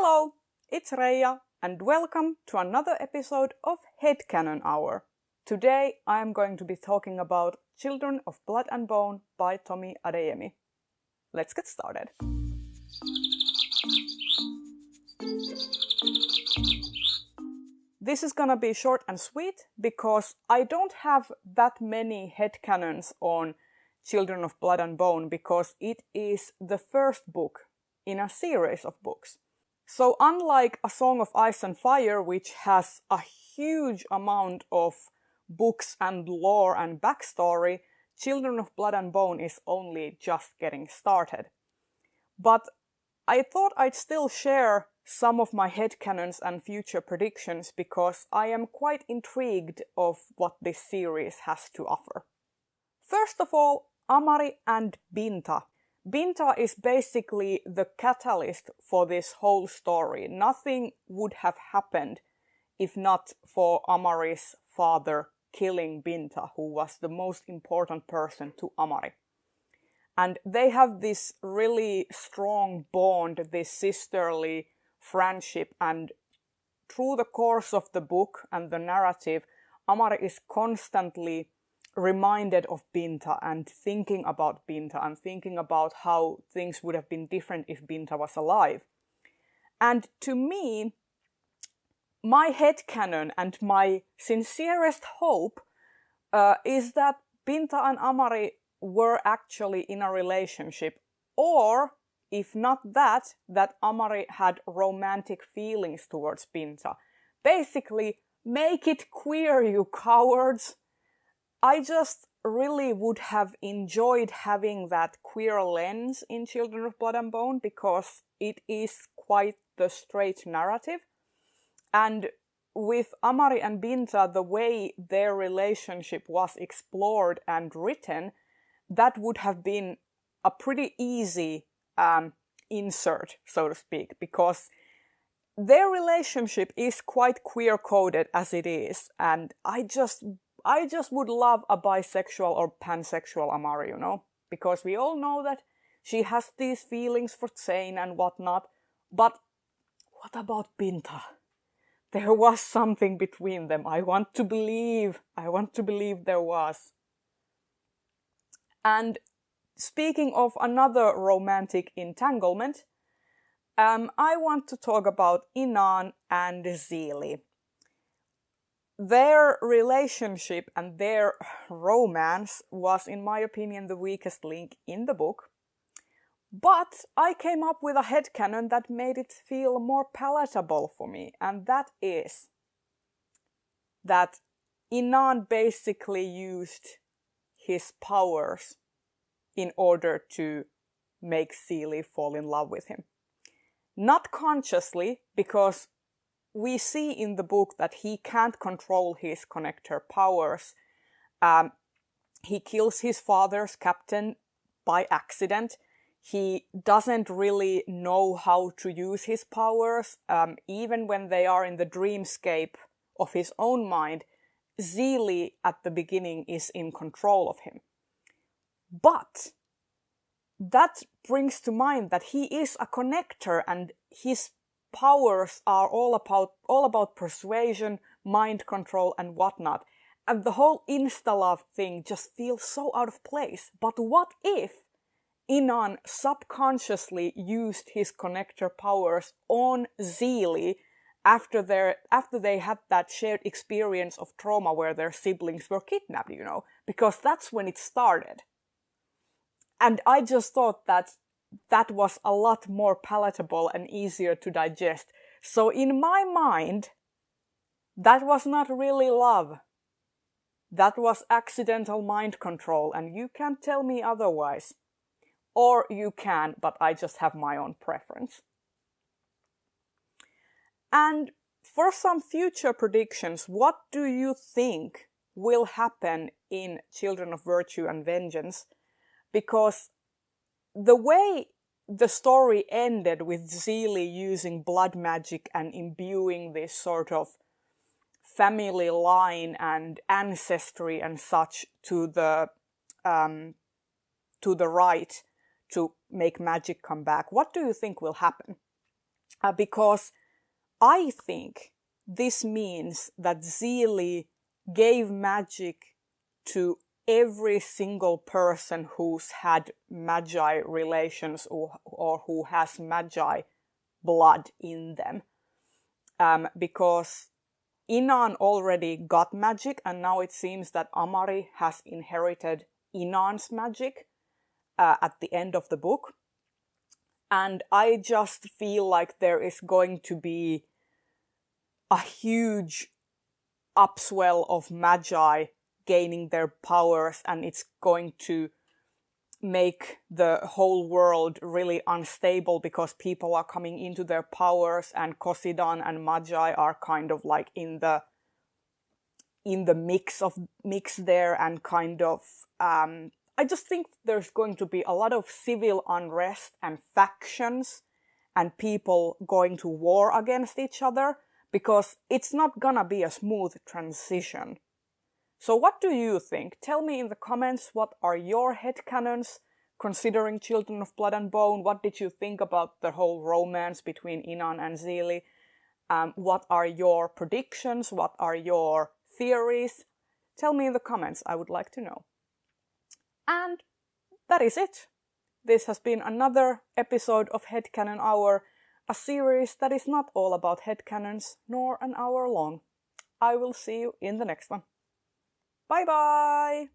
Hello, it's Reija and welcome to another episode of Headcanon Hour. Today I am going to be talking about Children of Blood and Bone by Tomi Adeyemi. Let's get started. This is gonna be short and sweet because I don't have that many headcanons on Children of Blood and Bone because it is the first book in a series of books. So unlike A Song of Ice and Fire, which has a huge amount of books and lore and backstory, Children of Blood and Bone is only just getting started. But I thought I'd still share some of my headcanons and future predictions because I am quite intrigued of what this series has to offer. First of all, Amari and Binta. Binta is basically the catalyst for this whole story. Nothing would have happened if not for Amari's father killing Binta, who was the most important person to Amari. And they have this really strong bond, this sisterly friendship, and through the course of the book and the narrative, Amari is constantly reminded of Binta and thinking about Binta and thinking about how things would have been different if Binta was alive. And to me, my headcanon and my sincerest hope is that Binta and Amari were actually in a relationship, or if not that Amari had romantic feelings towards Binta. Basically, make it queer, you cowards! I just really would have enjoyed having that queer lens in Children of Blood and Bone because it is quite the straight narrative. And with Amari and Binta, the way their relationship was explored and written, that would have been a pretty easy insert, so to speak, because their relationship is quite queer-coded as it is, and I just would love a bisexual or pansexual Amari, because we all know that she has these feelings for Zane and whatnot, but what about Binta? There was something between them. I want to believe there was. And speaking of another romantic entanglement, I want to talk about Inan and Zili. Their relationship and their romance was, in my opinion, the weakest link in the book. But I came up with a headcanon that made it feel more palatable for me, and that is that Inan basically used his powers in order to make Zili fall in love with him. Not consciously, because we see in the book that he can't control his connector powers. He kills his father's captain by accident. He doesn't really know how to use his powers. Even when they are in the dreamscape of his own mind, Zili at the beginning is in control of him. But that brings to mind that he is a connector and his powers are all about persuasion, mind control and whatnot. And the whole insta-love thing just feels so out of place. But what if Inan subconsciously used his connector powers on Zili after they had that shared experience of trauma where their siblings were kidnapped, because that's when it started. And I just thought that was a lot more palatable and easier to digest. So in my mind, that was not really love. That was accidental mind control, and you can't tell me otherwise. Or you can, but I just have my own preference. And for some future predictions, what do you think will happen in Children of Virtue and Vengeance? Because the way the story ended with Zili using blood magic and imbuing this sort of family line and ancestry and such to the right to make magic come back, what do you think will happen? because I think this means that Zeely gave magic to every single person who's had magi relations or who has magi blood in them. Because Inan already got magic, and now it seems that Amari has inherited Inan's magic at the end of the book. And I just feel like there is going to be a huge upswell of magi gaining their powers, and it's going to make the whole world really unstable because people are coming into their powers, and Kosidan and Magi are kind of like in the mix there, and kind of I just think there's going to be a lot of civil unrest and factions and people going to war against each other, because it's not gonna be a smooth transition. So what do you think? Tell me in the comments, what are your headcanons considering Children of Blood and Bone? What did you think about the whole romance between Inan and Zeely? What are your predictions? What are your theories? Tell me in the comments, I would like to know. And that is it. This has been another episode of Headcanon Hour, a series that is not all about headcanons, nor an hour long. I will see you in the next one. Bye bye!